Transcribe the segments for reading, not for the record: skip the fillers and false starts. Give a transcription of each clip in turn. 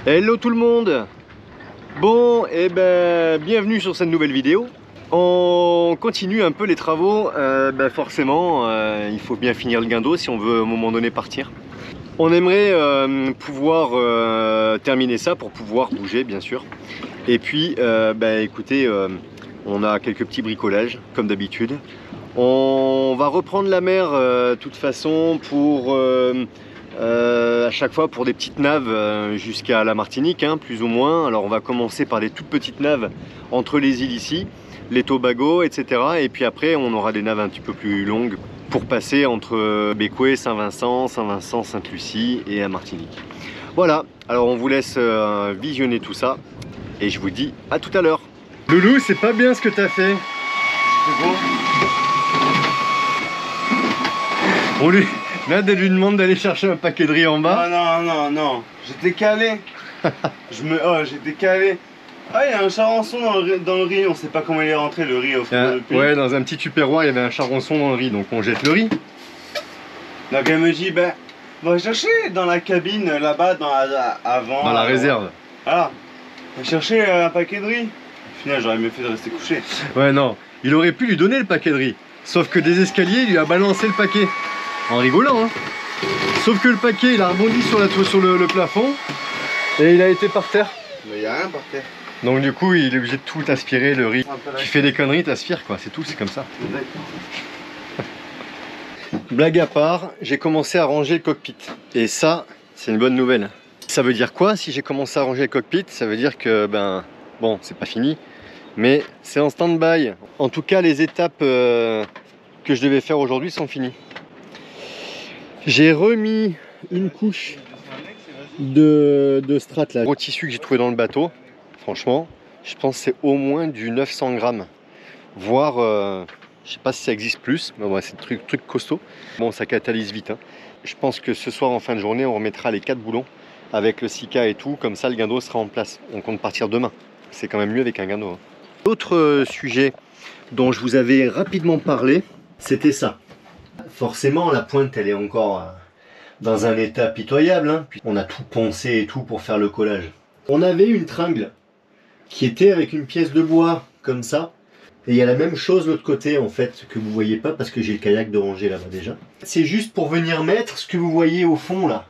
Hello tout le monde. Bon, et ben bienvenue sur cette nouvelle vidéo. On continue un peu les travaux. Forcément, il faut bien finir le guindeau si on veut à un moment donné partir. On aimerait pouvoir terminer ça pour pouvoir bouger, bien sûr. Et puis, écoutez, on a quelques petits bricolages, comme d'habitude. On va reprendre la mer, de toute façon, pour à chaque fois pour des petites naves jusqu'à la Martinique, hein, plus ou moins. Alors, on va commencer par des toutes petites naves entre les îles ici, les Tobago, etc. Et puis après, on aura des naves un petit peu plus longues pour passer entre Bécoué, Saint-Vincent, Sainte-Lucie et à Martinique. Voilà, alors on vous laisse visionner tout ça et je vous dis à tout à l'heure. Loulou, c'est pas bien ce que t'as fait. C'est bon. On lui... Nad, elle lui demande d'aller chercher un paquet de riz en bas. Non, j'étais calé. J'étais calé. Ah, il y a un charançon dans le riz, on sait pas comment il est rentré le riz au fond de puits. Ouais, dans un petit tupperware, il y avait un charançon dans le riz, donc on jette le riz. Donc elle me dit, on va chercher dans la cabine là-bas, avant. Dans la réserve. Voilà, on va chercher un paquet de riz. Au final, j'aurais mieux fait de rester couché. Ouais, non, il aurait pu lui donner le paquet de riz. Sauf que des escaliers, il lui a balancé le paquet. En rigolant, hein. Sauf que le paquet, il a rebondi sur le plafond et il a été par terre. Mais il n'y a rien par terre. Donc du coup, il est obligé de tout aspirer, le riz. Tu fais des conneries, t'aspires quoi, c'est tout, c'est comme ça. Blague à part, j'ai commencé à ranger le cockpit. Et ça, c'est une bonne nouvelle. Ça veut dire quoi si j'ai commencé à ranger le cockpit? Ça veut dire que, bon, c'est pas fini, mais c'est en stand-by. En tout cas, les étapes que je devais faire aujourd'hui sont finies. J'ai remis une couche de strat là. Gros tissu que j'ai trouvé dans le bateau. Franchement, je pense que c'est au moins du 900 grammes. Voire, je sais pas si ça existe plus, mais ouais, c'est truc costaud. Bon, ça catalyse vite. Hein. Je pense que ce soir, en fin de journée, on remettra les 4 boulons avec le Sika et tout. Comme ça, le guindeau sera en place. On compte partir demain. C'est quand même mieux avec un guindeau. Hein. L'autre sujet dont je vous avais rapidement parlé, c'était ça. Forcément, la pointe, elle est encore dans un état pitoyable. Hein. On a tout poncé et tout pour faire le collage. On avait une tringle qui était avec une pièce de bois, comme ça. Et il y a la même chose de l'autre côté, en fait, que vous voyez pas, parce que j'ai le kayak de rangée là-bas déjà. C'est juste pour venir mettre ce que vous voyez au fond, là.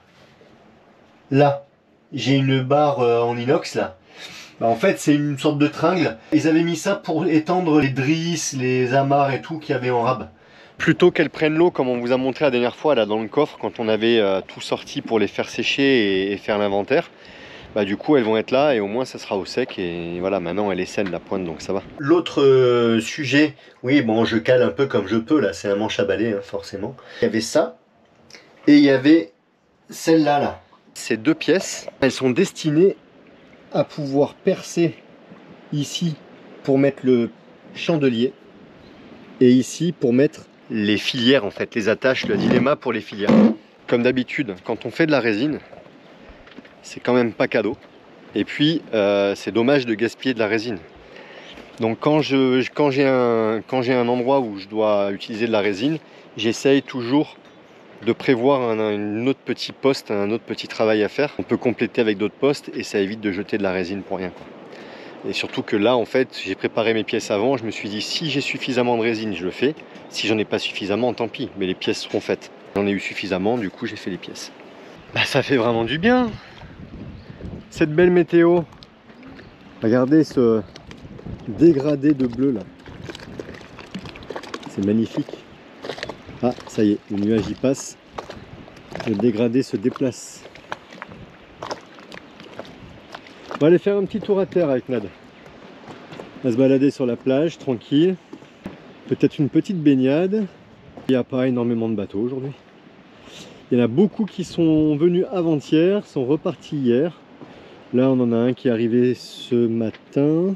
Là. J'ai une barre en inox, là. En fait, c'est une sorte de tringle. Ils avaient mis ça pour étendre les drisses, les amarres et tout qu'il y avait en rab. Plutôt qu'elles prennent l'eau, comme on vous a montré la dernière fois, là, dans le coffre, quand on avait tout sorti pour les faire sécher et faire l'inventaire. Du coup elles vont être là et au moins ça sera au sec et voilà, maintenant elle est saine la pointe, donc ça va. L'autre sujet, oui bon, je cale un peu comme je peux là, c'est un manche à balai hein, forcément. Il y avait ça et il y avait celle-là là. Ces deux pièces, elles sont destinées à pouvoir percer ici pour mettre le chandelier et ici pour mettre les filières en fait, les attaches, le dilemma pour les filières. Comme d'habitude, quand on fait de la résine, c'est quand même pas cadeau. Et puis, c'est dommage de gaspiller de la résine. Donc quand j'ai un endroit où je dois utiliser de la résine, j'essaye toujours de prévoir un autre petit poste, un autre petit travail à faire. On peut compléter avec d'autres postes et ça évite de jeter de la résine pour rien, quoi. Et surtout que là, en fait, j'ai préparé mes pièces avant. Je me suis dit, si j'ai suffisamment de résine, je le fais. Si j'en ai pas suffisamment, tant pis. Mais les pièces seront faites. J'en ai eu suffisamment, du coup, j'ai fait les pièces. Ça fait vraiment du bien. Cette belle météo, regardez ce dégradé de bleu là, c'est magnifique. Ah ça y est, le nuage y passe, le dégradé se déplace. On va aller faire un petit tour à terre avec Nad. On va se balader sur la plage tranquille, peut-être une petite baignade. Il n'y a pas énormément de bateaux aujourd'hui. Il y en a beaucoup qui sont venus avant-hier, sont repartis hier. Là, on en a un qui est arrivé ce matin,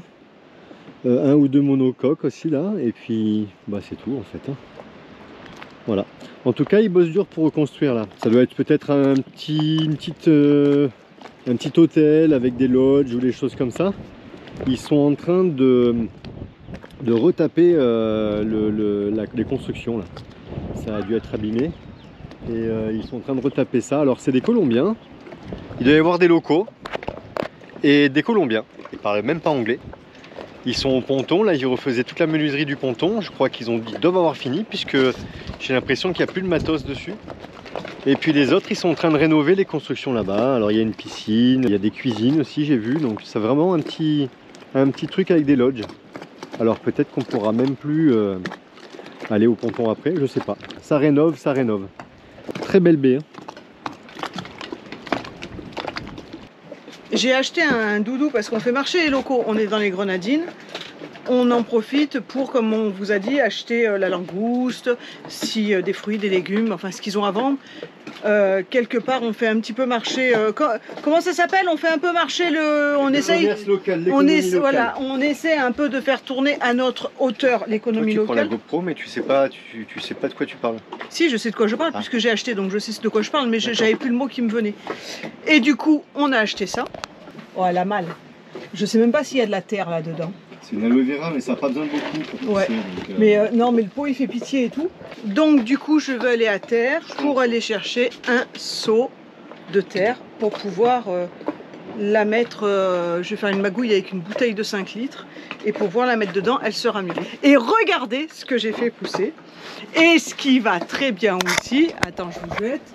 un ou deux monocoques aussi là, et puis c'est tout en fait. Hein. Voilà. En tout cas, ils bossent dur pour reconstruire là. Ça doit être peut-être un petit hôtel avec des lodges ou des choses comme ça. Ils sont en train de retaper les constructions là. Ça a dû être abîmé et ils sont en train de retaper ça. Alors c'est des Colombiens. Il doit y avoir des locaux. et des Colombiens. Ils parlaient même pas anglais. Ils sont au ponton, là ils refaisaient toute la menuiserie du ponton. Je crois qu'ils doivent avoir fini puisque j'ai l'impression qu'il n'y a plus de matos dessus. Et puis les autres, ils sont en train de rénover les constructions là-bas. Alors il y a une piscine, il y a des cuisines aussi, j'ai vu. Donc c'est vraiment un petit truc avec des lodges. Alors peut-être qu'on pourra même plus aller au ponton après, je sais pas. Ça rénove, ça rénove. Très belle baie. Hein. J'ai acheté un doudou parce qu'on fait marcher les locaux. On est dans les Grenadines. On en profite pour, comme on vous a dit, acheter la langouste, des fruits, des légumes, enfin ce qu'ils ont à vendre. Quelque part, on fait un petit peu marcher. Comment ça s'appelle? On fait un peu marcher on essaye. Local, voilà, on essaie un peu de faire tourner à notre hauteur l'économie locale. Tu prends la GoPro, mais tu sais pas de quoi tu parles. Si, je sais de quoi je parle puisque j'ai acheté, donc je sais de quoi je parle, mais j'avais plus le mot qui me venait. Et du coup, on a acheté ça. Oh, elle a mal. Je sais même pas s'il y a de la terre là-dedans. C'est une aloe vera, mais ça n'a pas besoin de beaucoup pour ouais. pousser, Mais non, mais le pot il fait pitié et tout. Donc du coup, je vais aller à terre pour aller chercher un seau de terre pour pouvoir la mettre. Je vais faire une magouille avec une bouteille de 5 litres et pour pouvoir la mettre dedans, elle sera mieux. Et regardez ce que j'ai fait pousser. Et ce qui va très bien aussi. Attends, je vous jette.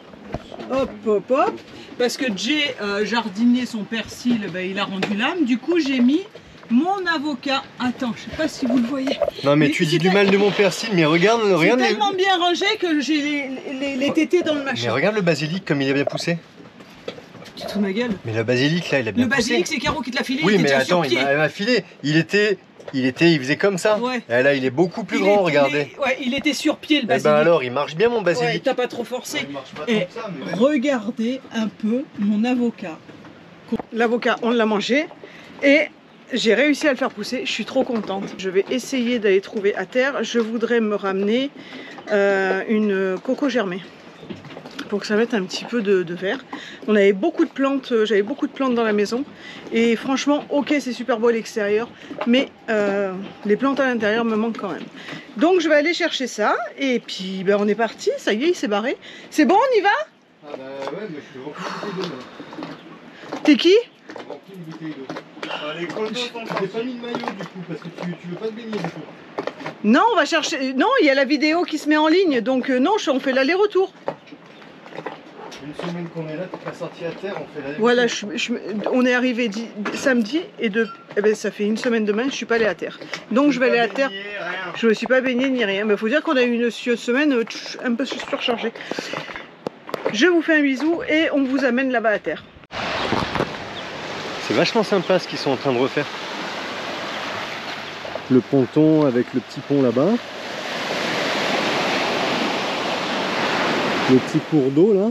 Hop, hop, hop. Parce que Jay jardinier son persil, ben, il a rendu l'âme. Du coup, j'ai mis mon avocat. Attends, je sais pas si vous le voyez. Non, mais tu dis du mal de mon persil, mais regarde. C'est tellement bien rangé que j'ai les tétés dans le machin. Mais regarde le basilic comme il a bien poussé. Tu te fous de ma gueule? Mais le basilic là, il a bien poussé. Le basilic, c'est Caro qui te l'a filé. Oui, mais attends, il m'a filé. Il faisait comme ça. Ouais. Et là, il est beaucoup plus grand, regardez. Ouais, il était sur pied le basilic. Et ben alors, il marche bien mon basilic. Ouais, t'as pas trop forcé. Il marche pas Et comme ça, mais regardez un peu mon avocat. L'avocat, on l'a mangé et j'ai réussi à le faire pousser. Je suis trop contente. Je vais essayer d'aller trouver à terre. Je voudrais me ramener une coco germée pour que ça mette un petit peu de verre. On avait beaucoup de plantes, j'avais beaucoup de plantes dans la maison et franchement, ok, c'est super beau à l'extérieur, mais les plantes à l'intérieur me manquent quand même. Donc je vais aller chercher ça et puis ben, on est parti, ça y est, il s'est barré. C'est bon, on y va? Ah bah ouais, mais je suis rempli de bouteille d'eau. T'es qui? Je suis rempli de bouteille d'eau. Allez, j'ai pas mis de maillot du coup, parce que tu veux pas te baigner du coup. Non, on va chercher. Non, il y a la vidéo qui se met en ligne, donc non, on fait l'aller-retour. Une semaine qu'on est là, t'es pas sorti à terre, on fait l'aller-retour. Voilà, on est arrivé samedi et eh ben, ça fait une semaine demain, je suis pas allée à terre. Donc je vais aller à terre. Je me suis pas baignée ni rien, mais il faut dire qu'on a eu une semaine un peu surchargée. Je vous fais un bisou et on vous amène là-bas à terre. C'est vachement sympa ce qu'ils sont en train de refaire. Le ponton avec le petit pont là-bas. Le petit cours d'eau là.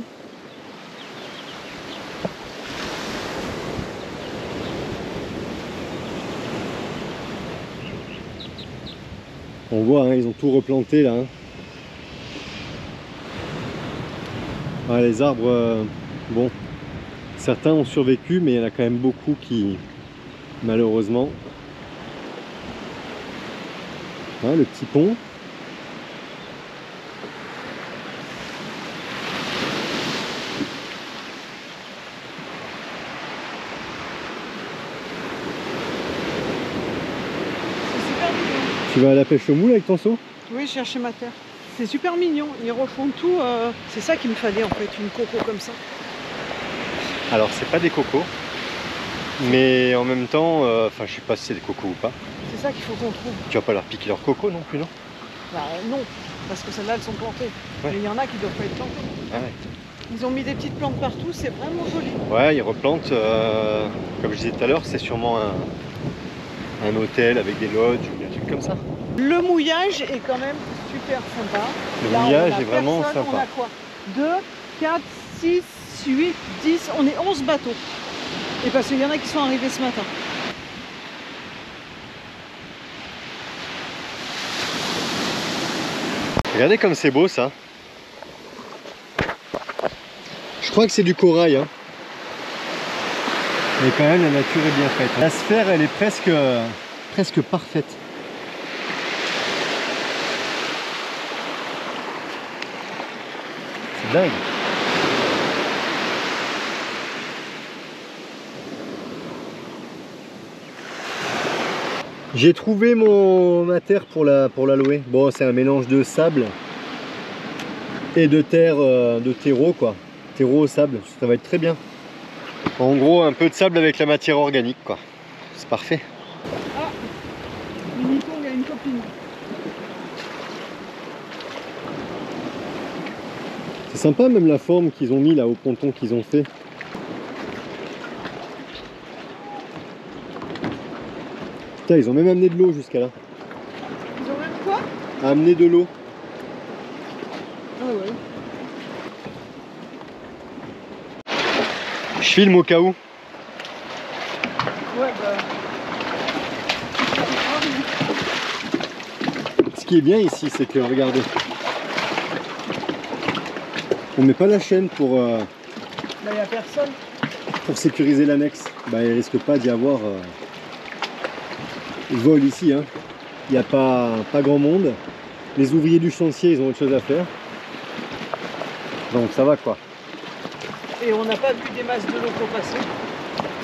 On voit, hein, ils ont tout replanté là. Hein. Ah, les arbres, bon, certains ont survécu, mais il y en a quand même beaucoup qui, malheureusement, hein, le petit pont. Tu vas à la pêche au moule avec ton seau? Oui, chercher ma terre. C'est super mignon, ils refont tout. C'est ça qu'il me fallait en fait, une coco comme ça. Alors c'est pas des cocos, mais en même temps, enfin je sais pas si c'est des cocos ou pas. C'est ça qu'il faut qu'on trouve. Tu vas pas leur piquer leurs cocos non plus, non? Bah non, parce que celles-là elles sont plantées. Ouais. Mais il y en a qui doivent pas être plantées. Ah ouais. Ils ont mis des petites plantes partout, c'est vraiment joli. Ouais, ils replantent, comme je disais tout à l'heure, c'est sûrement un hôtel avec des lodges ou des trucs comme ça. Le mouillage est quand même super sympa. Le mouillage est vraiment sympa. On a quoi? 2, 4, 6, 8, 10, on est 11 bateaux. Et parce qu'il y en a qui sont arrivés ce matin. Regardez comme c'est beau ça. Je crois que c'est du corail. Hein. Mais quand même la nature est bien faite. La sphère elle est presque parfaite. C'est dingue. J'ai trouvé ma terre pour la louer. Bon, c'est un mélange de sable et de terre, de terreau quoi. Terreau au sable, ça va être très bien. En gros, un peu de sable avec la matière organique quoi. C'est parfait. Ah, Nico, il y a une copine. C'est sympa même la forme qu'ils ont mis là au ponton qu'ils ont fait. Putain, ils ont même amené de l'eau jusqu'à là. Ils ont même quoi? Amené de l'eau. Ah ouais. Je filme au cas où. Ouais, bah. Ce qui est bien ici, c'est que, regardez, on met pas la chaîne pour Bah, y a personne. sécuriser l'annexe. Bah, il risque pas d'y avoir vol ici. Hein. Il n'y a pas grand monde. Les ouvriers du chantier, ils ont autre chose à faire. Donc ça va quoi. Et on n'a pas vu des masses de l'eau pour passer.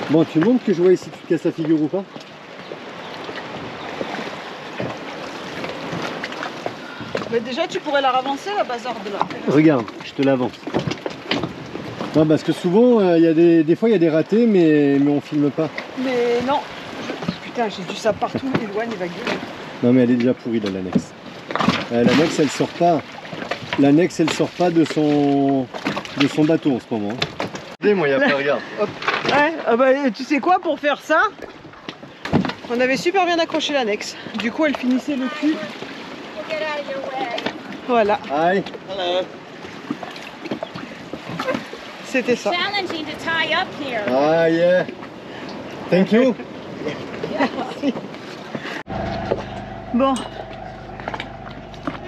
Bon, tu montres que je vois ici tu te casses la figure ou pas? Mais déjà, tu pourrais la ravancer, la bazarde là. Regarde, je te l'avance. Non, parce que souvent, il y a des fois, il y a des ratés, mais on filme pas. Mais non. Putain, j'ai du sable partout. Éloigne, il va gueuler. Non, mais elle est déjà pourrie là, l'annexe. L'annexe, elle sort pas. L'annexe, elle sort pas de son bateau en ce moment. Regardez, moi, il y a pas, regarde. Hop. Ouais, ah bah, tu sais quoi, pour faire ça, on avait super bien accroché l'annexe. Du coup, elle finissait le cul. Voilà, Hi. c'était ça. Challenging to tie up here. Ah, yeah. Thank you. Bon,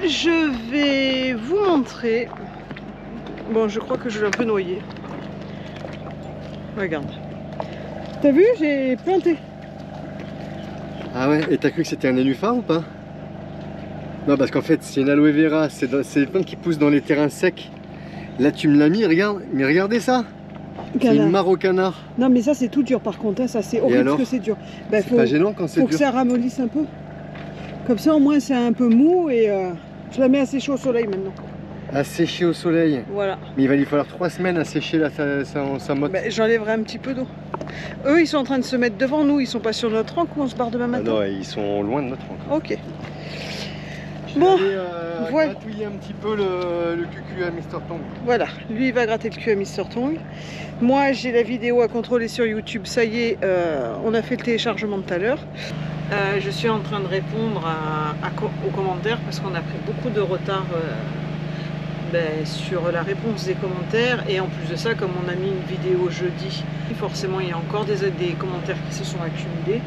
je vais vous montrer. Bon, je crois que je l'ai un peu noyé. Regarde. T'as vu, j'ai planté. Ah ouais, et t'as cru que c'était un nénuphar ou pas? Non, parce qu'en fait, c'est une aloe vera, c'est des plantes qui poussent dans les terrains secs. Là, tu me l'as mis, regarde, mais regardez ça. C'est une mare au canard. Non, mais ça, c'est tout dur par contre, hein. Ça, c'est horrible alors que c'est dur. Bah, C'est pas gênant quand c'est faut dur. que ça ramollisse un peu. Comme ça, au moins, c'est un peu mou et je la mets à sécher au soleil maintenant. À sécher au soleil. Voilà. Mais il va lui falloir 3 semaines à sécher sa motte. Bah, j'enlèverai un petit peu d'eau. Eux, ils sont en train de se mettre devant nous. Ils sont pas sur notre rang. Comment on se barre demain Ah matin? non, ils sont loin de notre rang. Ok. Je Bon, vais aller, voilà. gratouiller un petit peu le cucu à Mr. Tong. Voilà, lui il va gratter le cul à Mr. Tong. Moi j'ai la vidéo à contrôler sur YouTube, ça y est, on a fait le téléchargement tout à l'heure. Je suis en train de répondre aux commentaires parce qu'on a pris beaucoup de retard sur la réponse des commentaires. Et en plus de ça, comme on a mis une vidéo jeudi, forcément il y a encore des commentaires qui se sont accumulés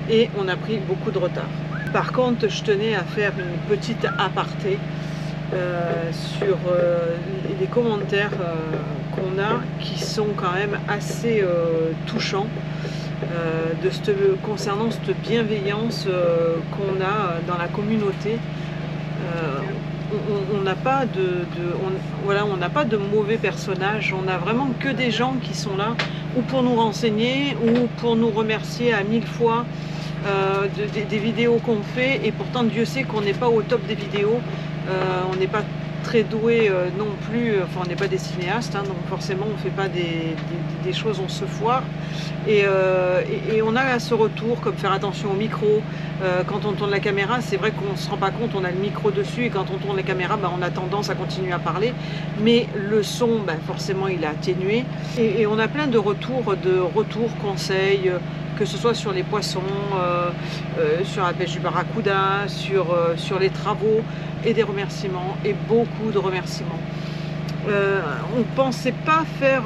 et on a pris beaucoup de retard. Par contre, je tenais à faire une petite aparté sur les commentaires qu'on a qui sont quand même assez touchants concernant cette bienveillance qu'on a dans la communauté. On n'a pas on n'a pas de mauvais personnages, on a vraiment que des gens qui sont là ou pour nous renseigner ou pour nous remercier à 1000 fois des vidéos qu'on fait, et pourtant Dieu sait qu'on n'est pas au top des vidéos, on n'est pas très doué non plus, enfin on n'est pas des cinéastes, hein, donc forcément on fait pas des choses, on se foire, et on a ce retour comme faire attention au micro, quand on tourne la caméra, c'est vrai qu'on se rend pas compte, on a le micro dessus et quand on tourne la caméra, on a tendance à continuer à parler, mais le son forcément il est atténué, et on a plein de retours conseils, que ce soit sur les poissons, sur la pêche du barracuda, sur les travaux, et des remerciements, et beaucoup de remerciements. On ne pensait pas faire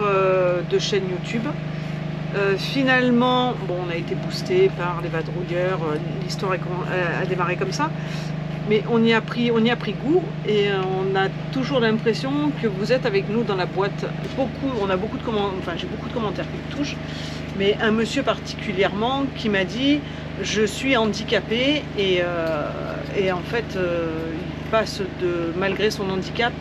de chaîne YouTube. Finalement, bon, on a été boosté par les vadrouilleurs, l'histoire a démarré comme ça, mais on y a pris goût, et on a toujours l'impression que vous êtes avec nous dans la boîte. On a beaucoup de commentaires, enfin j'ai beaucoup de commentaires qui me touchent, mais un monsieur particulièrement qui m'a dit je suis handicapé, et en fait il passe malgré son handicap,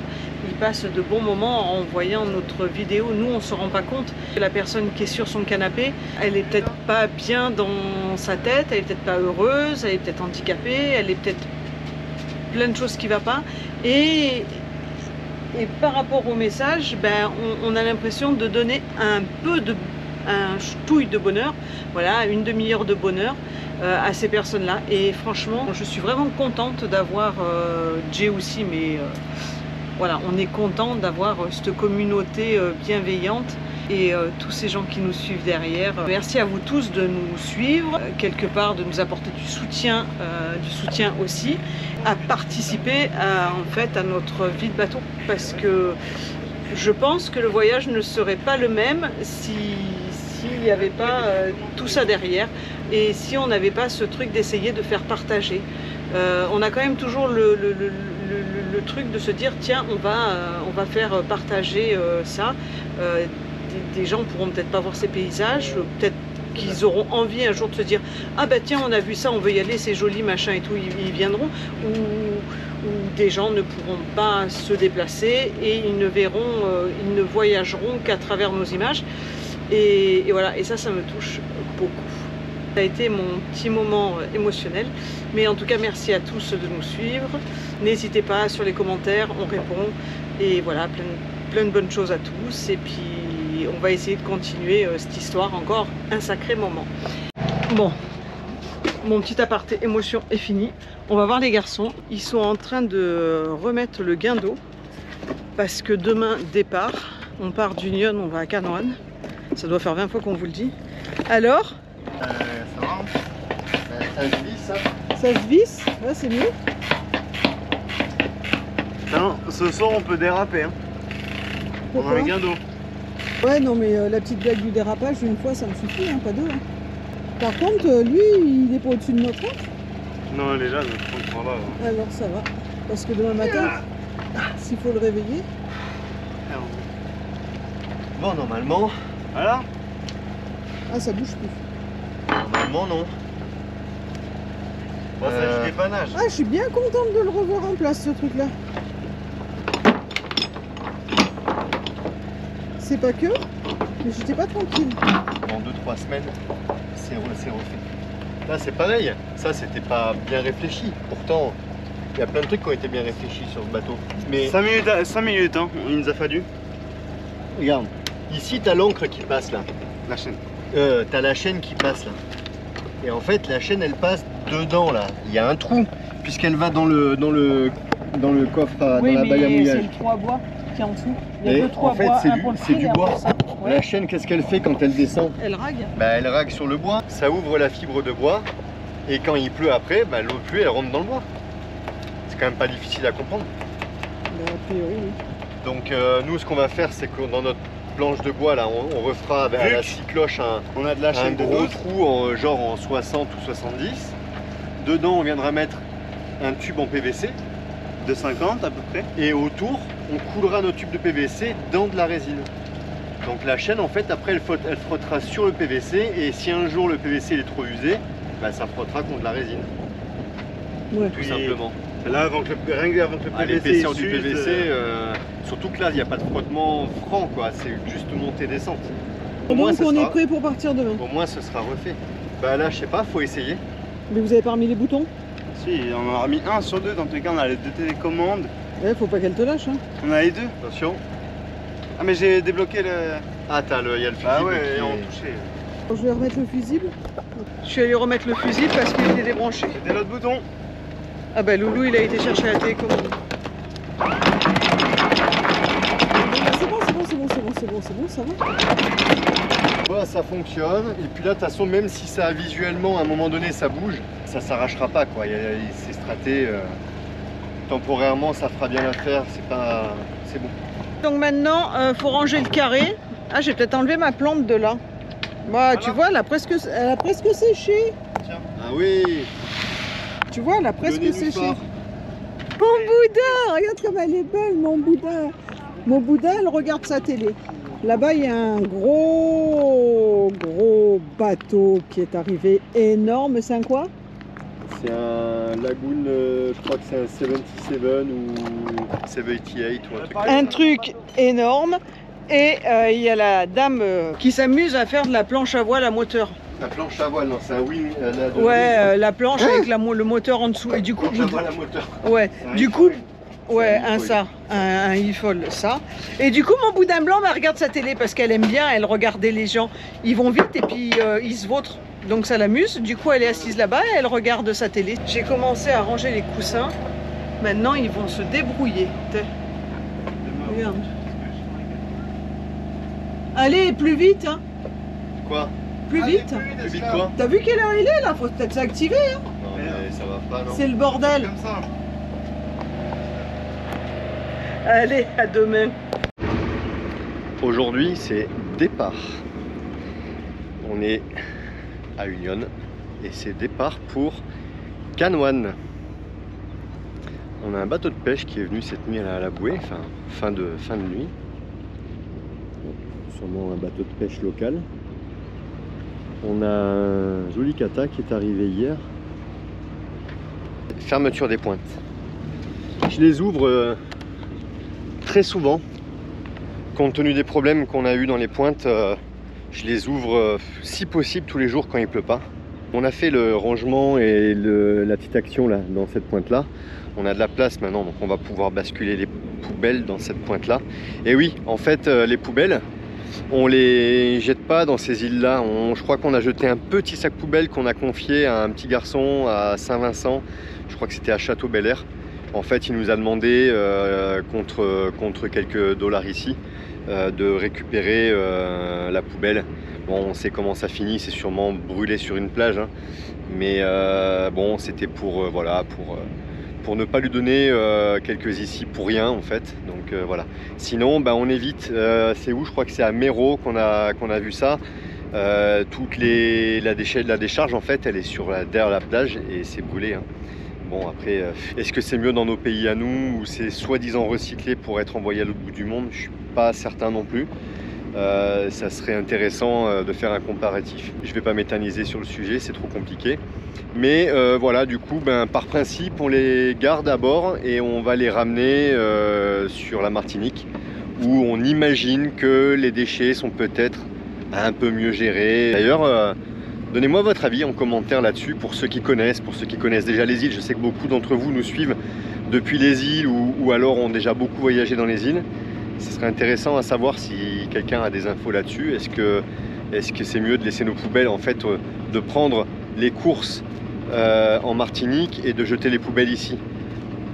il passe de bons moments en voyant notre vidéo. Nous on se rend pas compte que la personne qui est sur son canapé, elle est peut-être pas bien dans sa tête, elle est peut-être pas heureuse, elle est peut-être handicapée, elle est peut-être plein de choses qui ne vont pas. Et par rapport au message, ben, on a l'impression de donner un ch'touille de bonheur, voilà, une demi-heure de bonheur à ces personnes-là. Et franchement, je suis vraiment contente d'avoir Jay aussi, mais voilà, on est content d'avoir cette communauté bienveillante et tous ces gens qui nous suivent derrière. Merci à vous tous de nous suivre, quelque part de nous apporter du soutien aussi, à participer en fait à notre vie de bateau, parce que je pense que le voyage ne serait pas le même s'il n'y avait pas tout ça derrière et si on n'avait pas ce truc d'essayer de faire partager. On a quand même toujours le truc de se dire tiens, on va faire partager ça. Des gens pourront peut-être pas voir ces paysages, peut-être qu'ils auront envie un jour de se dire ah bah tiens, on a vu ça, on veut y aller, c'est joli, machin et tout, ils viendront. Ou des gens ne pourront pas se déplacer et ils ne voyageront qu'à travers nos images. Et voilà, et ça me touche beaucoup. Ça a été mon petit moment émotionnel, mais en tout cas merci à tous de nous suivre. N'hésitez pas sur les commentaires, on répond, et voilà, plein de bonnes choses à tous, et puis on va essayer de continuer cette histoire encore un sacré moment. Bon, mon petit aparté émotion est fini. On va voir les garçons, ils sont en train de remettre le guindeau parce que demain départ, on part d'Union, on va à Canouan. Ça doit faire 20 fois qu'on vous le dit. Alors ça va, ça se visse, ça. Ça se visse, là c'est mieux. Non, ce soir on peut déraper. Hein. On a un guindeau. Ouais, non, mais la petite blague du dérapage, une fois ça me suffit, hein, pas deux. Hein. Par contre, lui, il est pas au-dessus de notre tête. Non, elle est là, notre point là. Alors ça va. Parce que demain matin, s'il faut le réveiller. Bon, normalement. Voilà. Ah, ça bouge plus. Normalement, non. Bon, c'est du dépannage. Ah, je suis bien contente de le revoir en place, ce truc-là. C'est pas que, mais j'étais pas tranquille. Dans 2-3 semaines, c'est refait. Là, c'est pareil. Ça, c'était pas bien réfléchi. Pourtant, il y a plein de trucs qui ont été bien réfléchis sur le bateau. Mais 5 minutes, hein, il nous a fallu. regarde, ici, t'as l'encre qui passe là. La chaîne. T'as la chaîne qui passe là. Et en fait, la chaîne, elle passe dedans là. Il y a un trou, puisqu'elle va dans le coffre, dans la bague à mouillage. C'est le trou à bois qui est en dessous. Il y a Et deux trous en à fait, bois, c'est un pour le du fil et un bois. pour ça. Ouais. La chaîne, qu'est-ce qu'elle fait quand elle descend? Elle rague. Bah, elle rague sur le bois, ça ouvre la fibre de bois, et quand il pleut après, bah, l'eau de pluie, elle rentre dans le bois. C'est quand même pas difficile à comprendre. Bah, a priori, oui. Donc nous, ce qu'on va faire, c'est que dans notre planche de bois, là, on refera à la scie cloche On a de la un chaîne de gros 12. trou, genre en 60 ou 70. Dedans, on viendra mettre un tube en PVC, De 50 à peu près. et autour, on coulera nos tubes de PVC dans de la résine. Donc la chaîne, en fait, après, elle frottera sur le PVC, et si un jour le PVC il est trop usé, bah, ça frottera contre la résine, Ouais. tout Oui. simplement. Là, avant que le PVC L'épaisseur du s'use, PVC, surtout que là, il n'y a pas de frottement franc, quoi. C'est juste montée-descente. Donc on est prêt pour partir demain. Au moins, ce sera refait. Bah là, je sais pas, faut essayer. Mais vous avez pas remis les boutons? Si, on en a remis un sur deux. Dans tous les cas, on a les deux télécommandes. Ouais, faut pas qu'elle te lâche. Hein. On a les deux. Attention. Ah, mais j'ai débloqué le. Ah, il y a le fusible Ah ouais, qui on est- touché. Je vais remettre le fusible. Je suis allée remettre le fusible parce qu'il était débranché. C'était l'autre bouton. Ah bah Loulou, il a été chercher la télécommande. C'est bon, ça va. Voilà, ça fonctionne. Et puis là, de toute façon, même si ça visuellement, à un moment donné, ça bouge, ça s'arrachera pas, quoi. C'est straté. Temporairement, ça fera bien l'affaire. C'est bon. Donc maintenant, faut ranger le carré. Ah, j'ai peut-être enlevé ma plante de là. Bah, tu vois, elle a presque séché. Tiens. Ah oui. Tu vois, elle a presque Le séché. nénuphar. Mon Bouddha, regarde comme elle est belle, mon Bouddha. Mon Bouddha, elle regarde sa télé. Là-bas, il y a un gros bateau qui est arrivé, énorme. C'est un quoi? C'est un Lagoon, je crois que c'est un 77 ou 78 ou un truc. Un truc énorme. Et il y a la dame qui s'amuse à faire de la planche à voile à moteur. La planche à voile, non, c'est un wing. Ouais, la planche avec le moteur en dessous. Et du coup, planche à voile à moteur. ouais, du coup, ouais, un e-foil, ça. Et du coup, mon boudin blanc, elle regarde sa télé parce qu'elle aime bien, elle regardait les gens. Ils vont vite et puis ils se vautrent. Donc ça l'amuse. Du coup, elle est assise là-bas et elle regarde sa télé. J'ai commencé à ranger les coussins. Maintenant, ils vont se débrouiller. Regarde. Allez, plus vite, hein. Quoi? Plus vite. Plus vite quoi? T'as vu quelle heure il est là? Faut peut-être s'activer, hein. Non, mais ça va pas, non. C'est le bordel. Comme ça. Allez, à demain. Aujourd'hui, c'est départ. On est à Union et c'est départ pour Canouane. On a un bateau de pêche qui est venu cette nuit à la bouée, enfin fin de nuit. Sûrement un bateau de pêche local. On a un joli kata qui est arrivé hier. Fermeture des pointes. Je les ouvre très souvent. Compte tenu des problèmes qu'on a eu dans les pointes, je les ouvre si possible tous les jours quand il pleut pas. On a fait le rangement et la petite action là dans cette pointe là. On a de la place maintenant, donc on va pouvoir basculer les poubelles dans cette pointe là. Et oui, en fait, les poubelles, on les jette pas dans ces îles là. Je crois qu'on a jeté un petit sac poubelle qu'on a confié à un petit garçon à Saint-Vincent. Je crois que c'était à Château-Bel-Air. En fait, il nous a demandé contre quelques dollars ici de récupérer la poubelle. Bon, on sait comment ça finit, c'est sûrement brûlé sur une plage, hein. Mais bon, c'était pour voilà, pour ne pas lui donner quelques ici pour rien en fait. Donc voilà. Sinon, bah, on évite. C'est où? Je crois que c'est à Méro qu'on a vu ça. La décharge en fait, elle est derrière la plage et c'est brûlé, hein. Bon après, est-ce que c'est mieux dans nos pays à nous ou c'est soi-disant recyclé pour être envoyé à l'autre bout du monde? Je suis pas certain non plus. Ça serait intéressant de faire un comparatif. Je vais pas m'éterniser sur le sujet, c'est trop compliqué. Mais voilà, du coup, par principe, on les garde à bord et on va les ramener sur la Martinique, où on imagine que les déchets sont peut-être un peu mieux gérés. D'ailleurs, donnez-moi votre avis en commentaire là-dessus pour ceux qui connaissent, déjà les îles. Je sais que beaucoup d'entre vous nous suivent depuis les îles ou alors ont déjà beaucoup voyagé dans les îles. Ce serait intéressant à savoir si quelqu'un a des infos là-dessus. Est-ce que c'est mieux de laisser nos poubelles, en fait, de prendre les courses en Martinique et de jeter les poubelles ici?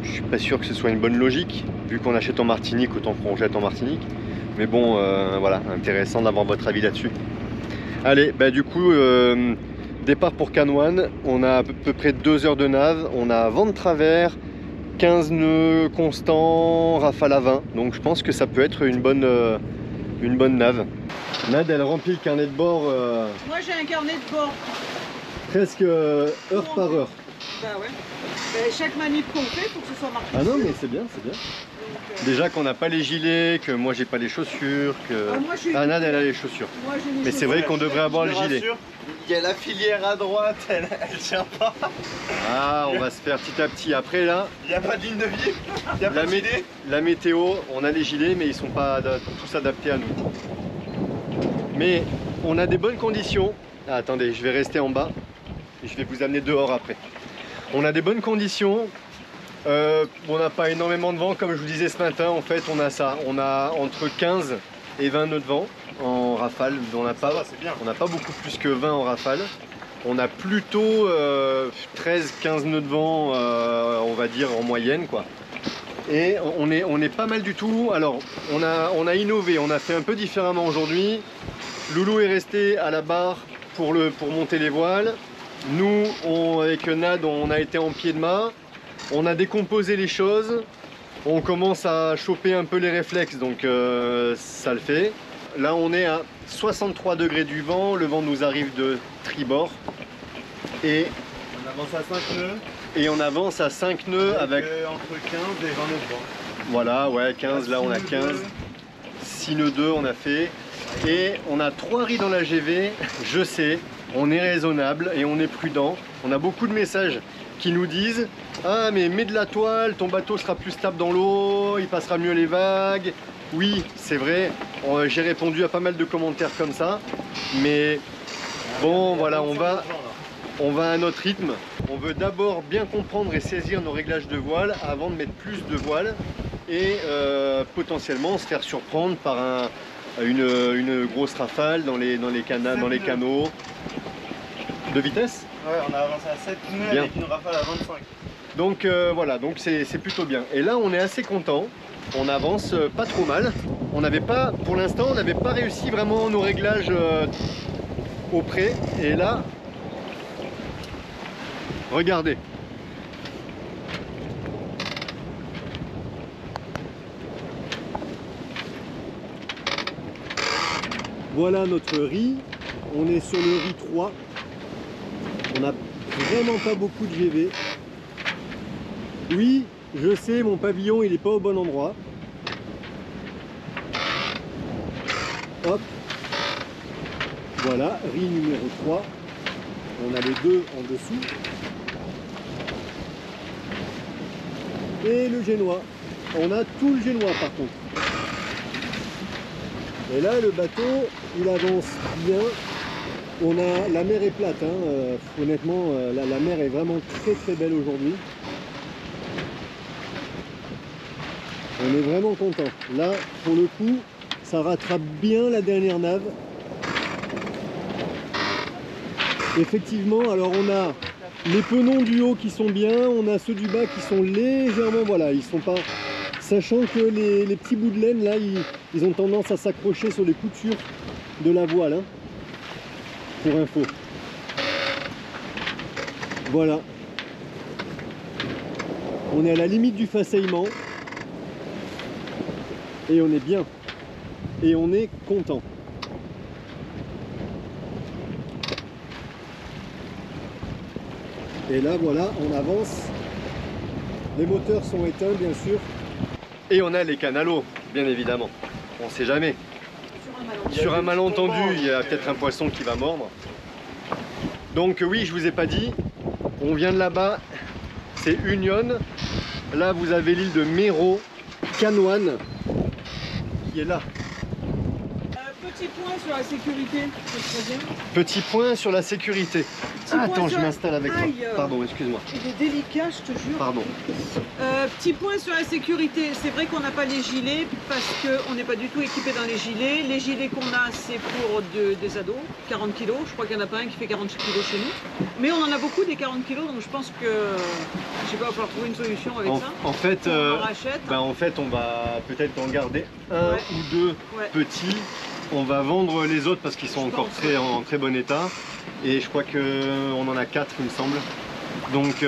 Je suis pas sûr que ce soit une bonne logique. Vu qu'on achète en Martinique, autant qu'on jette en Martinique. Mais bon, voilà, intéressant d'avoir votre avis là-dessus. Allez, du coup, départ pour Canouane. On a à peu près 2 heures de nave. On a vent de travers, 15 nœuds constants, rafale à 20. Donc je pense que ça peut être une bonne nave. Nad, elle remplit le carnet de bord. Moi j'ai un carnet de bord. Presque heure par heure. Bah ouais. Chaque manip qu'on fait, faut que ce soit marqué. Ah non, mais c'est bien, c'est bien. Déjà qu'on n'a pas les gilets, que moi j'ai pas les chaussures, que Nad elle a les chaussures. Moi, j'ai les Mais c'est vrai qu'on devrait avoir le gilet. Il y a la filière à droite, elle tient pas. Ah, on va se faire petit à petit. Après là, Il n'y a pas de ligne de vie, il n'y a pas de gilet. La météo, on a les gilets, mais ils sont pas tous adaptés à nous. Mais on a des bonnes conditions. Ah, attendez, je vais rester en bas et je vais vous amener dehors après. On a des bonnes conditions. On n'a pas énormément de vent, comme je vous disais ce matin. En fait, on a ça. On a entre 15 et 20 nœuds de vent en rafale. On n'a pas beaucoup plus que 20 en rafale. On a plutôt 13-15 nœuds de vent, on va dire en moyenne, quoi. Et on est pas mal du tout. Alors, on a innové, on a fait un peu différemment aujourd'hui. Loulou est resté à la barre pour monter les voiles. Nous, avec Nad, on a été en pied de mât. On a décomposé les choses. On commence à choper un peu les réflexes, donc ça le fait. Là, on est à 63 degrés du vent. Le vent nous arrive de tribord. Et on avance à 5 nœuds. Et on avance à 5 nœuds avec entre 15 et 20 nœuds de vent. Voilà, ouais, 15, là on a 15. 6 nœuds 2 on a fait. Et on a 3 riz dans la GV, je sais, on est raisonnable et on est prudent. On a beaucoup de messages qui nous disent « Ah mais mets de la toile, ton bateau sera plus stable dans l'eau, il passera mieux les vagues. » Oui, c'est vrai, j'ai répondu à pas mal de commentaires comme ça, mais Bon, voilà, on va à notre rythme. On veut d'abord bien comprendre et saisir nos réglages de voile avant de mettre plus de voile et potentiellement se faire surprendre par une grosse rafale dans les canaux. De vitesse? Ouais, on a avancé à 7 nœuds avec une rafale à 25. Donc voilà, donc c'est plutôt bien. Et là, on est assez content. On avance pas trop mal. On n'avait pas, pour l'instant, on n'avait pas réussi vraiment nos réglages au près. Et là, regardez. Voilà notre riz. On est sur le riz 3. On n'a vraiment pas beaucoup de GV. Oui, je sais, mon pavillon, il n'est pas au bon endroit. Hop. Voilà, riz numéro 3. On a les deux en dessous. Et le génois. On a tout le génois par contre. Et là, le bateau, il avance bien. On a, la mer est plate, hein. Honnêtement, la mer est vraiment très très belle aujourd'hui. On est vraiment content. Là, pour le coup, ça rattrape bien la dernière nave. Effectivement, alors on a les penons du haut qui sont bien, on a ceux du bas qui sont légèrement, voilà, ils sont pas... Sachant que les petits bouts de laine, là, ils ont tendance à s'accrocher sur les coutures de la voile, hein, pour info. Voilà. On est à la limite du façaillement. Et on est bien. Et on est content. Et là, voilà, on avance. Les moteurs sont éteints, bien sûr. Et on a les canalos, bien évidemment. On sait jamais. Sur un malentendu, il y a peut-être un poisson qui va mordre. Donc oui, je vous ai pas dit, on vient de là-bas, c'est Union. Là, vous avez l'île de Mero, Canoane, qui est là. Petit point sur la sécurité, c'est très bien. Petit point sur la sécurité. Attends, je m'installe avec toi. Aïe. Pardon, excuse-moi. Il est délicat, je te jure. Pardon. Petit point sur la sécurité, c'est vrai qu'on n'a pas les gilets parce qu'on n'est pas du tout équipé dans les gilets. Les gilets qu'on a, c'est pour des ados, 40 kg. Je crois qu'il n'y en a pas un qui fait 40 kg chez nous. Mais on en a beaucoup des 40 kg, donc je pense que, je sais pas, il va falloir trouver une solution avec ça. En fait, on en rachète. En fait, on va peut-être en garder un ou deux petits. On va vendre les autres parce qu'ils sont encore en très bon état. Et je crois qu'on en a 4, il me semble. Donc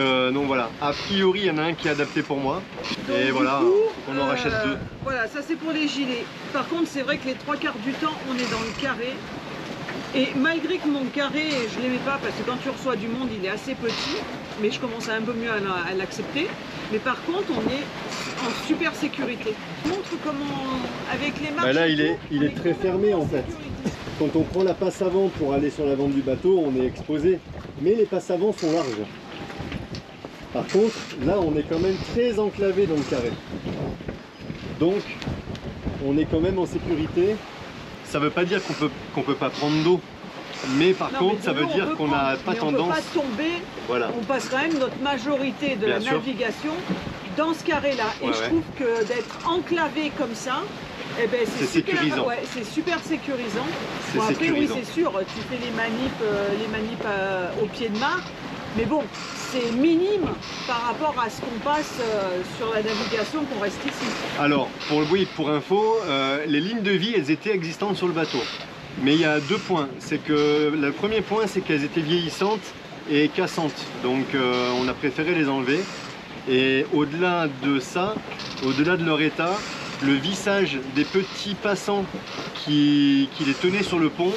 voilà, a priori il y en a un qui est adapté pour moi. Donc, et voilà, coup, on en rachète deux. Voilà, ça c'est pour les gilets. Par contre, c'est vrai que les 3/4 du temps, on est dans le carré. Et malgré que mon carré, je ne l'aimais pas parce que quand tu reçois du monde, il est assez petit. Mais je commence un peu mieux à l'accepter. Mais par contre, on est en super sécurité. Je montre comment, avec les marches... Là, il est très fermé en fait. Quand on prend la passe avant pour aller sur l'avant du bateau, on est exposé. Mais les passes avant sont larges. Par contre, là, on est quand même très enclavé dans le carré. Donc, on est quand même en sécurité. Ça ne veut pas dire qu'on peut pas prendre d'eau. Mais par contre, ça veut dire qu'on n'a pas tendance... On ne peut pas tomber. Voilà. On passe quand même notre majorité de la navigation dans ce carré-là. Et je trouve que d'être enclavé comme ça, eh ben, c'est sécurisant. Ouais, c'est super sécurisant. Bon, après, oui, c'est sûr, tu fais les manips au pied de mare. Mais bon, c'est minime par rapport à ce qu'on passe sur la navigation qu'on reste ici. Alors, pour info, les lignes de vie, elles étaient existantes sur le bateau. Mais il y a deux points. C'est que le premier point, c'est qu'elles étaient vieillissantes et cassantes. Donc, on a préféré les enlever. Et au-delà de ça, au-delà de leur état, le vissage des petits passants qui les tenaient sur le pont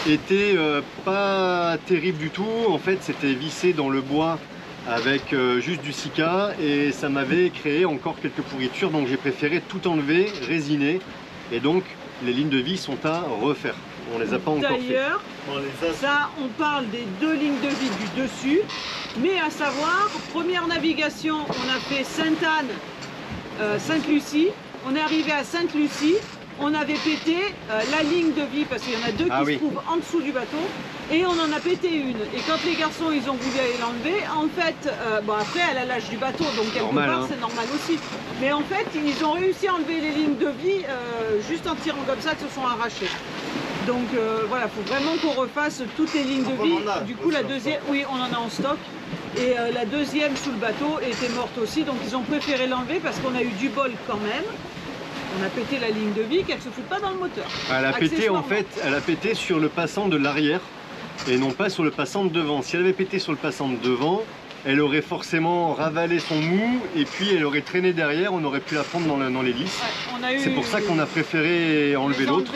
était pas terrible du tout. En fait, c'était vissé dans le bois avec juste du sika et ça m'avait créé encore quelques pourritures. Donc j'ai préféré tout enlever, résiner. Et donc les lignes de vie sont à refaire. On les a pas encore fait. D'ailleurs, ça, on parle des deux lignes de vie du dessus. Mais à savoir, première navigation, on a fait Sainte-Anne, Sainte-Lucie. On est arrivé à Sainte-Lucie on avait pété la ligne de vie parce qu'il y en a deux qui se trouvent en dessous du bateau et on en a pété une. Et quand les garçons ils ont voulu aller l'enlever, en fait, bon après elle a l'âge du bateau donc quelque part c'est normal aussi. Mais en fait ils ont réussi à enlever les lignes de vie juste en tirant comme ça, elles se sont arrachées. Donc voilà, il faut vraiment qu'on refasse toutes les lignes de vie. Du coup la deuxième, oui on en a en stock. Et la deuxième sous le bateau était morte aussi, donc ils ont préféré l'enlever parce qu'on a eu du bol quand même. On a pété la ligne de vie qu'elle ne se fout pas dans le moteur. Elle a pété en fait, elle a pété sur le passant de l'arrière et non pas sur le passant de devant. Si elle avait pété sur le passant de devant, elle aurait forcément ravalé son mou et puis elle aurait traîné derrière, on aurait pu la prendre dans l'hélice. Ouais, c'est pour ça qu'on a préféré enlever l'autre.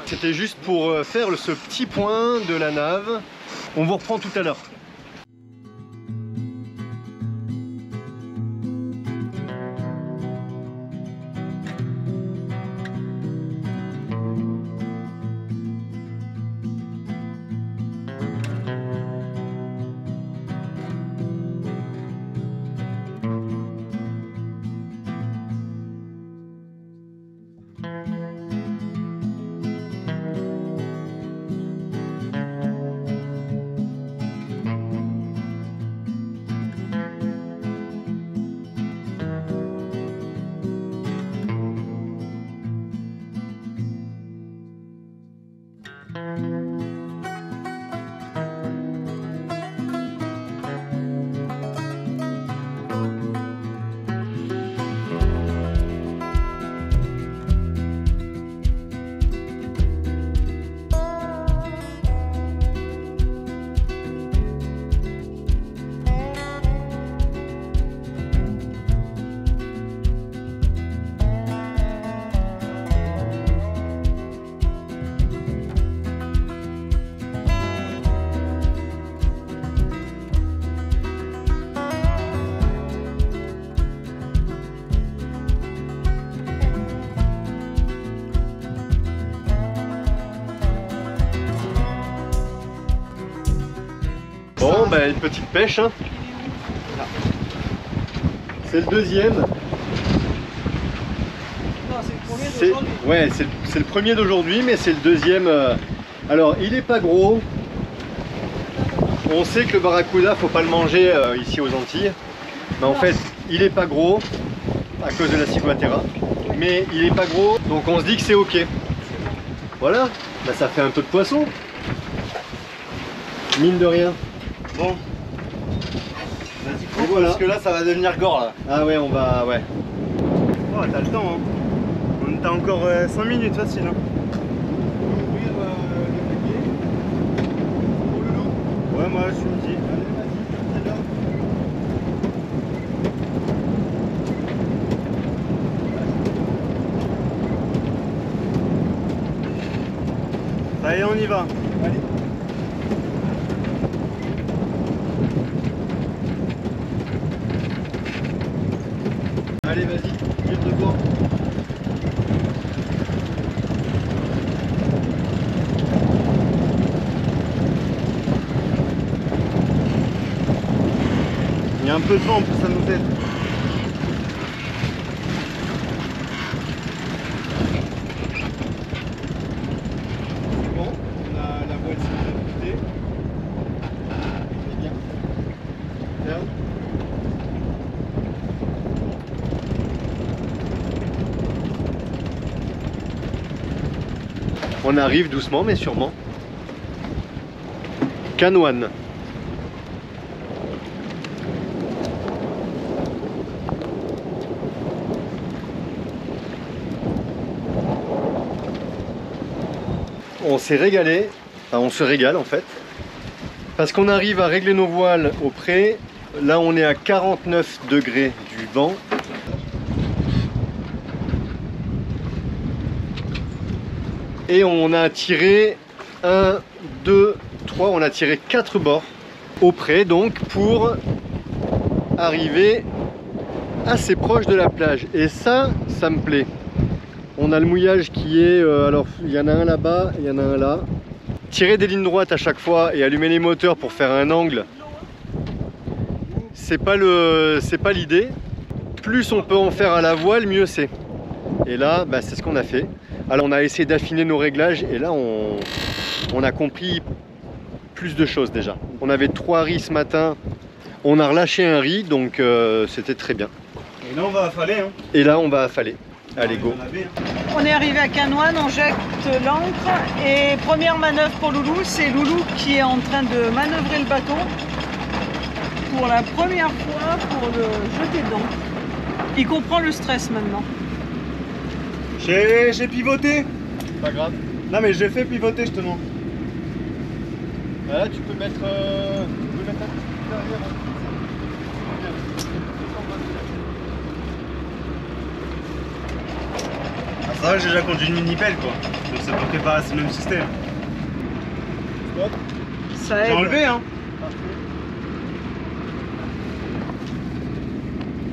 C'était juste pour faire ce petit point de la nave. On vous reprend tout à l'heure. Bon, bah, une petite pêche. Hein. C'est le deuxième. Non, c'est le premier d'aujourd'hui. Ouais, c'est le premier d'aujourd'hui, mais c'est le deuxième. Alors, il est pas gros. On sait que le barracuda, faut pas le manger ici aux Antilles. Mais en fait, il est pas gros à cause de la ciguatera. Mais il est pas gros, donc on se dit que c'est ok. Voilà, bah, ça fait un peu de poisson. Mine de rien. Bon. Vas-y, coupe, voilà. Parce que là, ça va devenir gore, là. Ah ouais, on va... ouais. Oh, t'as le temps, hein. On a encore 5 minutes, facile, hein. Ouvrir le paquet. Pour le loup. Ouais, moi, je me dis. Allez, vas-y, c'est là. Allez, on y va. Allez. Allez, vas-y, tire devant. Il y a un peu de vent, ça nous aide. C'est bon, la voile s'est bien montée. C'est bien. Ferme. On arrive doucement mais sûrement. Canoine. On s'est régalé, enfin on se régale en fait, parce qu'on arrive à régler nos voiles au près. Là on est à 49 degrés du vent. Et on a tiré 1, 2, 3, on a tiré 4 bords au près donc pour arriver assez proche de la plage. Et ça me plaît. On a le mouillage qui est, alors il y en a un là-bas, il y en a un là. Tirer des lignes droites à chaque fois et allumer les moteurs pour faire un angle, c'est pas l'idée. Plus on peut en faire à la voile, mieux c'est. Et là, bah, c'est ce qu'on a fait. Alors on a essayé d'affiner nos réglages et là on a compris plus de choses déjà. On avait 3 riz ce matin, on a relâché un riz, donc c'était très bien. Et là on va affaler. Hein. Et là on va affaler. Allez, go. On est arrivé à Canoine, on jette l'ancre et première manœuvre pour Loulou, c'est Loulou qui est en train de manœuvrer le bateau pour la première fois pour le jeter dedans. Il comprend le stress maintenant. J'ai pivoté. Pas grave. Non mais j'ai fait pivoter justement. Là tu peux mettre un petit peu derrière. Ça va, j'ai déjà conduit une mini-pelle quoi. Donc c'est à peu près pas le même système. Stop. Ça J'ai aide. enlevé hein.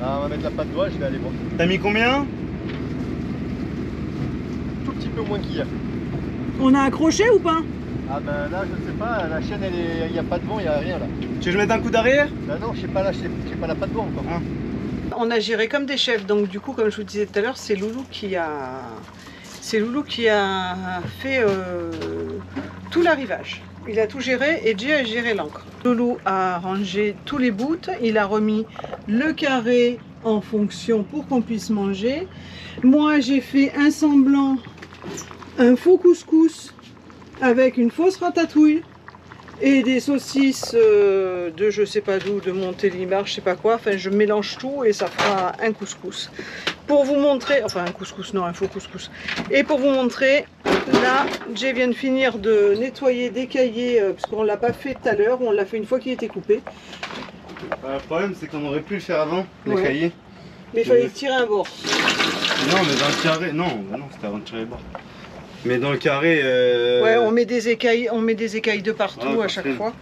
Ah, on va mettre la patte doigt, je vais aller voir. T'as mis combien? Tout petit peu moins qu'hier. On a accroché ou pas? Ah ben là je sais pas, la chaîne il n'y a pas de vent, il n'y a rien là. Tu veux que je mette un coup d'arrière? Bah non, je sais pas, là, j'ai pas la patte vent encore. Ah. On a géré comme des chefs, donc du coup, comme je vous disais tout à l'heure, c'est Loulou qui a fait tout l'arrivage. Il a tout géré et Jay a géré l'ancre. Loulou a rangé tous les bouts, il a remis le carré en fonction pour qu'on puisse manger. Moi, j'ai fait un semblant, un faux couscous avec une fausse ratatouille et des saucisses de je sais pas d'où, de Montélimar, je sais pas quoi. Enfin, je mélange tout et ça fera un couscous. Pour vous montrer, enfin un couscous, non, un faux couscous. Et pour vous montrer, là, Jay vient de finir de nettoyer, d'écailler, parce qu'on l'a pas fait tout à l'heure, on l'a fait une fois qu'il était coupé. Le problème c'est qu'on aurait pu le faire avant, les Ouais. cahiers. Mais il fallait tirer un bord. Non mais dans le carré, non, bah non c'était avant de tirer les bords. Mais dans le carré... Ouais, on met des écailles de partout Ah, à chaque parfait. fois.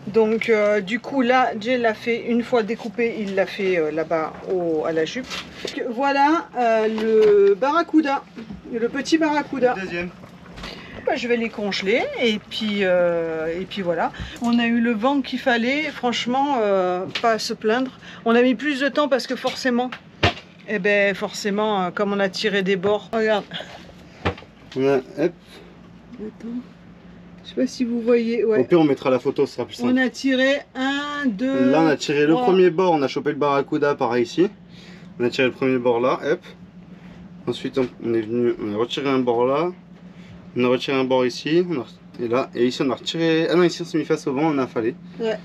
Donc du coup là, Jay l'a fait une fois découpé, il l'a fait là-bas à la jupe. Voilà le barracuda, le petit barracuda. Deuxième. Bah, je vais les congeler et puis voilà. On a eu le vent qu'il fallait, franchement, pas à se plaindre. On a mis plus de temps parce que forcément, comme on a tiré des bords. Regarde. On a, hop. Attends. Je sais pas si vous voyez. Au Ouais. pire on mettra la photo, ce sera plus simple. On a tiré 1, 2. Là on a tiré le 3. premier bord, on a chopé le barracuda pareil ici. On a tiré le premier bord là, hop. Ensuite on est venu, on a retiré un bord là. On a retiré un bord ici, et là, et ici on a retiré. Ah non, ici on s'est mis face au vent, on a affalé. Ouais.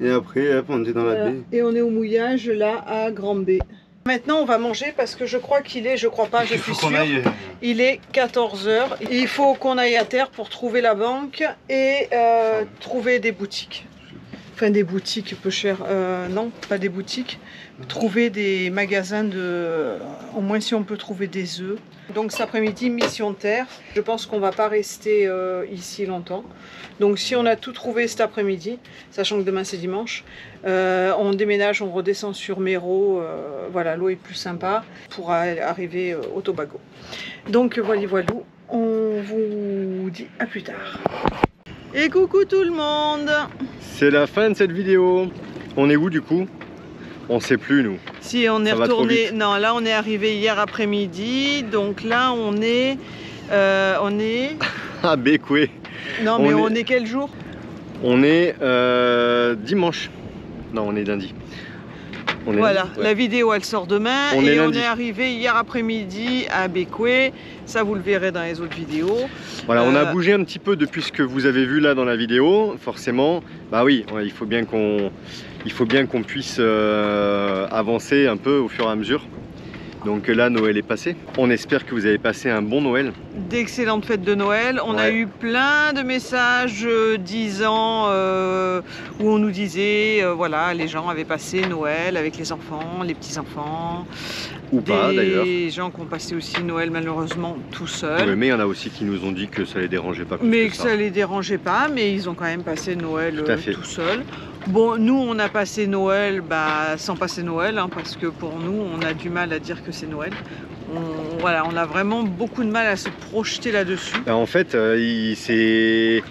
Et après, hop, on est dans la Voilà. baie. Et on est au mouillage là à Grand B. Maintenant on va manger parce que je crois qu'il est, je crois pas, je suis sûre. Il est 14 h. Il faut qu'on aille à terre pour trouver la banque et trouver des boutiques. Enfin des boutiques peu chères. Non, pas des boutiques. Trouver des magasins de... Au moins si on peut trouver des œufs. Donc cet après-midi, mission terre. Je pense qu'on va pas rester ici longtemps. Donc si on a tout trouvé cet après-midi, sachant que demain c'est dimanche, on déménage, on redescend sur Méro. Voilà, l'eau est plus sympa pour arriver au Tobago. Donc voilà, on vous dit à plus tard. Et coucou tout le monde! C'est la fin de cette vidéo. On est où du coup? On sait plus nous. Si on est Ça va trop retourné, vite. non là on est arrivé hier après-midi, donc là on est, Ah Bécoué. non mais on est quel jour? On est dimanche. Non, on est lundi. On est Voilà, lundi, ouais. la vidéo elle sort demain On et est on lundi. est arrivé hier après-midi à Bécoué, ça vous le verrez dans les autres vidéos. Voilà, on a bougé un petit peu depuis ce que vous avez vu là dans la vidéo, forcément. Bah oui, ouais, il faut bien qu'on puisse avancer un peu au fur et à mesure. Donc là, Noël est passé. On espère que vous avez passé un bon Noël. D'excellentes fêtes de Noël. On a Ouais. eu plein de messages disant où on nous disait voilà, les gens avaient passé Noël avec les enfants, les petits-enfants. Ou pas d'ailleurs. Des gens qui ont passé aussi Noël malheureusement tout Ouais, seuls. mais il y en a aussi qui nous ont dit que ça les dérangeait pas plus Mais que que ça les dérangeait pas, mais ils ont quand même passé Noël Tout à fait. tout seuls. Bon, nous on a passé Noël sans passer Noël, hein, parce que pour nous on a du mal à dire que c'est Noël. Voilà, on a vraiment beaucoup de mal à se projeter là-dessus. Bah, en fait, il fait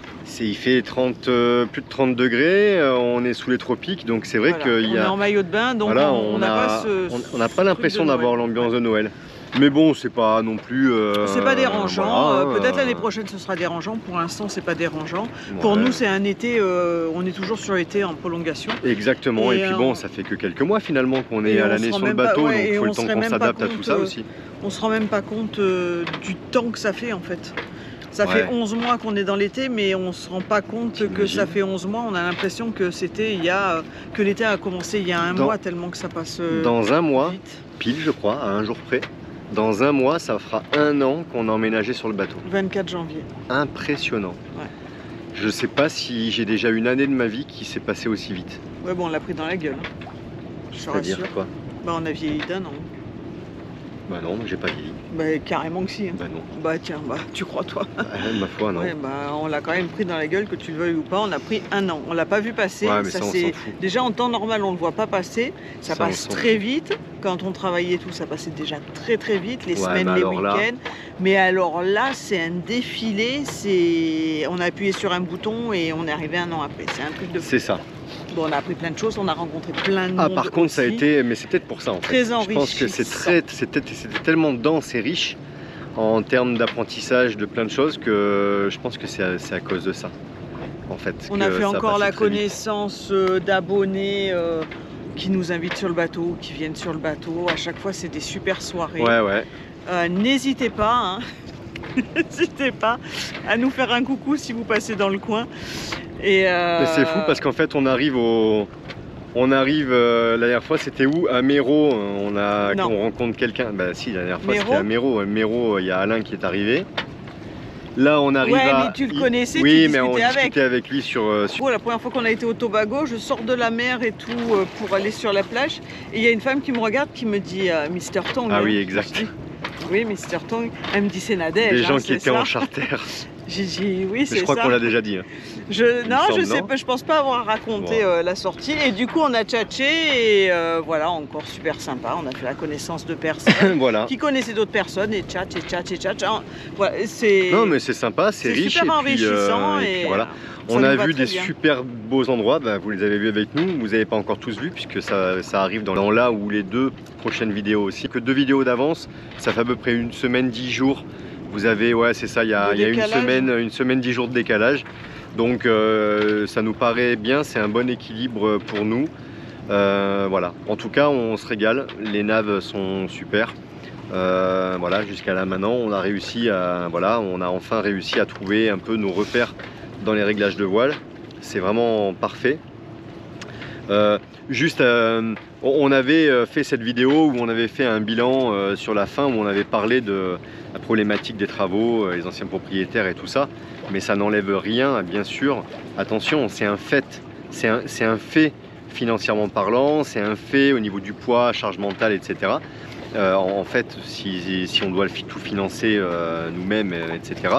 30, plus de 30 degrés, on est sous les tropiques, donc c'est vrai Voilà, qu'il on y est a... en maillot de bain, donc Voilà, on n'a pas ce on n'a pas l'impression truc de d'avoir Noël. l'ambiance de Noël. Mais bon, c'est pas non plus. C'est pas dérangeant. Voilà, Peut-être l'année prochaine ce sera dérangeant. Pour l'instant, c'est pas dérangeant. Pour nous, c'est un été. On est toujours sur l'été en prolongation. Exactement. Et puis bon, ça fait que quelques mois finalement qu'on est à l'année sur le bateau, donc il faut le temps qu'on s'adapte à tout ça aussi. On se rend même pas compte du temps que ça fait en fait. Ça fait 11 mois qu'on est dans l'été, mais on se rend pas compte que ça fait 11 mois. On a l'impression que c'était que l'été a commencé il y a un mois, tellement que ça passe dans un mois, vite. Pile je crois, à un jour près. Dans un mois, ça fera 1 an qu'on a emménagé sur le bateau. 24 janvier. Impressionnant. Ouais. Je sais pas si j'ai déjà une année de ma vie qui s'est passée aussi vite. Ouais, bon, on l'a pris dans la gueule. C'est-à-dire quoi? Bah, on a vieilli d'1 an. Bah non, j'ai pas vieilli. Bah carrément que si. Hein. Bah non. Bah tiens, bah tu crois toi. Ma foi, non. Ouais, bah on l'a quand même pris dans la gueule, que tu le veuilles ou pas. On a pris 1 an. On l'a pas vu passer. Ouais, mais ça, on s'en fout. Déjà en temps normal, on le voit pas passer. Ça passe très fout. vite. Quand on travaillait tout, ça passait déjà très vite. Les semaines, mais les week-ends. Mais alors là, c'est un défilé. On a appuyé sur un bouton et on est arrivé 1 an après. C'est un truc de fou. C'est ça. Bon, on a appris plein de choses, on a rencontré plein de monde. Ah, par contre, aussi. ça a été, mais c'est peut-être pour ça en fait. Très enrichissant. Je pense que c'était tellement dense et riche en termes d'apprentissage de plein de choses que je pense que c'est à cause de ça. En fait. On a fait encore la connaissance d'abonnés qui nous invitent sur le bateau, qui viennent sur le bateau. À chaque fois, c'est des super soirées. Ouais. N'hésitez pas, hein. N'hésitez pas à nous faire un coucou si vous passez dans le coin. Et c'est fou parce qu'en fait on arrive la dernière fois c'était où? À Méro, on rencontre quelqu'un. Bah si, la dernière fois c'était à Méro. Méro, il y a Alain qui est arrivé. Là on arrive mais tu le connaissais, oui, tu mais on discutais discutait avec lui sur... La première fois qu'on a été au Tobago, je sors de la mer et tout pour aller sur la plage. Et il y a une femme qui me regarde qui me dit Mr. Tong. Ah oui, exact. Oui, Mr. Tong. Elle me dit c'est Nadège. Des gens qui étaient en charter. J'ai dit oui, c'est ça. Je crois qu'on l'a déjà dit. Hein. Je pense pas avoir raconté la sortie. Et du coup, on a tchatché et voilà, encore super sympa. On a fait la connaissance de personnes qui connaissaient d'autres personnes et tchat. Voilà, non, mais c'est sympa, c'est riche. C'est super enrichissant. Et puis voilà. On a vu des super beaux endroits. Bah, vous les avez vus avec nous. Vous n'avez pas encore tous vu puisque ça arrive dans là où les 2 prochaines vidéos aussi. Que 2 vidéos d'avance, ça fait à peu près 1 semaine, 10 jours. Vous avez, c'est ça, il y a 1 semaine, 10 jours de décalage. Donc ça nous paraît bien, c'est un bon équilibre pour nous. Voilà, en tout cas on se régale, les naves sont super. Voilà, jusqu'à là maintenant on a enfin réussi à trouver un peu nos repères dans les réglages de voile. C'est vraiment parfait. On avait fait cette vidéo où on avait fait un bilan sur la fin, où on avait parlé de la problématique des travaux, les anciens propriétaires et tout ça, mais ça n'enlève rien, bien sûr. Attention, c'est un fait, c'est un fait financièrement parlant, c'est un fait au niveau du poids, charge mentale, etc. En fait, si on doit tout financer nous-mêmes, etc.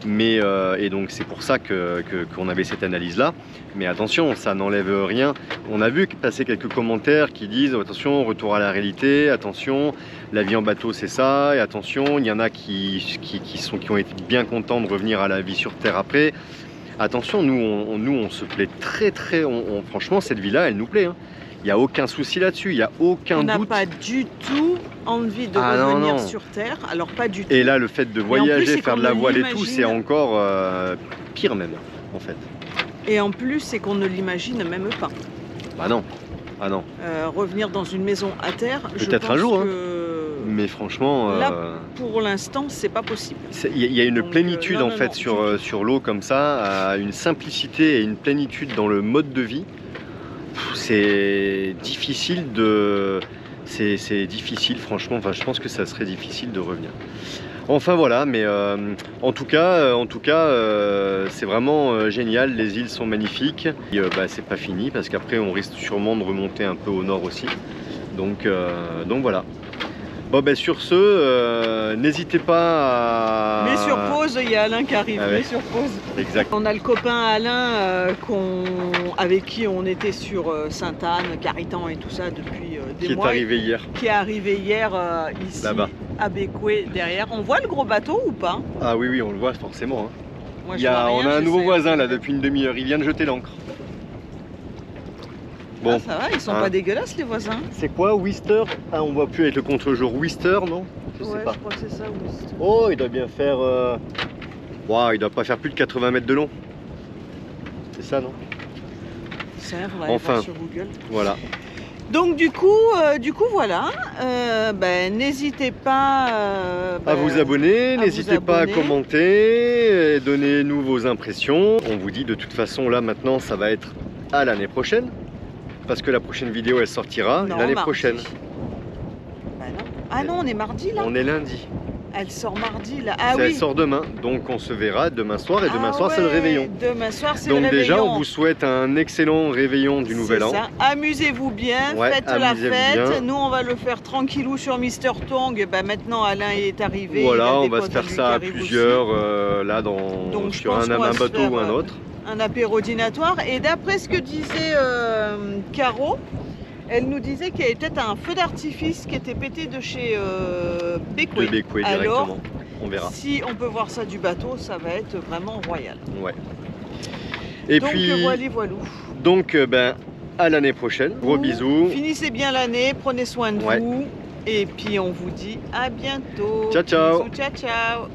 Mais, et donc c'est pour ça qu'on avait cette analyse-là. Mais attention, ça n'enlève rien. On a vu passer quelques commentaires qui disent attention, retour à la réalité, attention, la vie en bateau c'est ça, et attention, il y en a qui ont été bien contents de revenir à la vie sur Terre après. Attention, nous on se plaît très, franchement cette vie-là, elle nous plaît. Hein. Il n'y a aucun souci là-dessus, il n'y a aucun doute. On n'a pas du tout envie de revenir sur Terre, alors pas du tout. Et là, le fait de voyager, faire de la voile et tout, c'est encore pire même, en fait. Et en plus, c'est qu'on ne l'imagine même pas. Bah non, ah non. Revenir dans une maison à terre, peut-être un jour, hein. Mais franchement... Là, pour l'instant, c'est pas possible. Il y a une plénitude, en fait, sur l'eau comme ça, une simplicité et une plénitude dans le mode de vie. C'est difficile c'est difficile franchement, enfin je pense que ça serait difficile de revenir. Enfin voilà, mais en tout cas c'est vraiment génial, les îles sont magnifiques. Et c'est pas fini parce qu'après on risque sûrement de remonter un peu au nord aussi. Donc voilà. Bon sur ce, n'hésitez pas à... Mets sur pause, il y a Alain qui arrive, mets sur pause. Exact. On a le copain Alain avec qui on était sur Sainte-Anne, Caritan et tout ça depuis des mois. Qui est arrivé hier ici, à Bécoué, derrière. On voit le gros bateau ou pas? Ah oui, on le voit forcément. Hein. Moi, on a un nouveau voisin là depuis une demi-heure, il vient de jeter l'ancre. Bon. Ah, ça va, ils sont pas dégueulasses les voisins. C'est quoi, Wister? Ah, on voit plus avec le contre-jour. Wister, non? Je sais Ouais, pas. je crois que c'est ça. Oui. Oh, il doit bien faire... Waouh, il doit pas faire plus de 80 mètres de long. C'est ça, non? Ça, on va aller Enfin. voir sur Google. Voilà. Donc du coup voilà, n'hésitez pas À vous abonner, à n'hésitez vous pas à abonner. commenter, et donnez-nous vos impressions. On vous dit de toute façon là maintenant ça va être à l'année prochaine. Parce que la prochaine vidéo elle sortira Non, l'année mardi. prochaine. Bah non. Ah non, on est mardi là. On est lundi. Elle sort mardi là. Ah Elle oui. sort demain. Donc on se verra demain soir et demain Ah soir c'est le ouais, réveillon. Demain soir c'est le Donc réveillon. déjà on vous souhaite un excellent réveillon du nouvel C'est an. ça. Amusez-vous bien, Ouais, faites la amusez-vous fête. bien. Nous on va le faire tranquillou sur Mister Tong. Maintenant Alain est arrivé. il Voilà, a on des va se potes faire lui ça qui à arrivent plusieurs là Donc, je sur pense un qu'on va se bateau faire, ou un autre. aussi. Un apérodinatoire. Et d'après ce que disait Caro, elle nous disait qu'il y avait peut-être un feu d'artifice qui était pété de chez De Beckway. Beckway Alors, directement. On verra. si on peut voir ça du bateau, ça va être vraiment royal. Ouais. Et Donc puis voilou. donc à l'année prochaine. Gros bisous. Finissez bien l'année, prenez soin de Ouais. vous. Et puis on vous dit à bientôt. Ciao, ciao. Bisous, ciao ciao.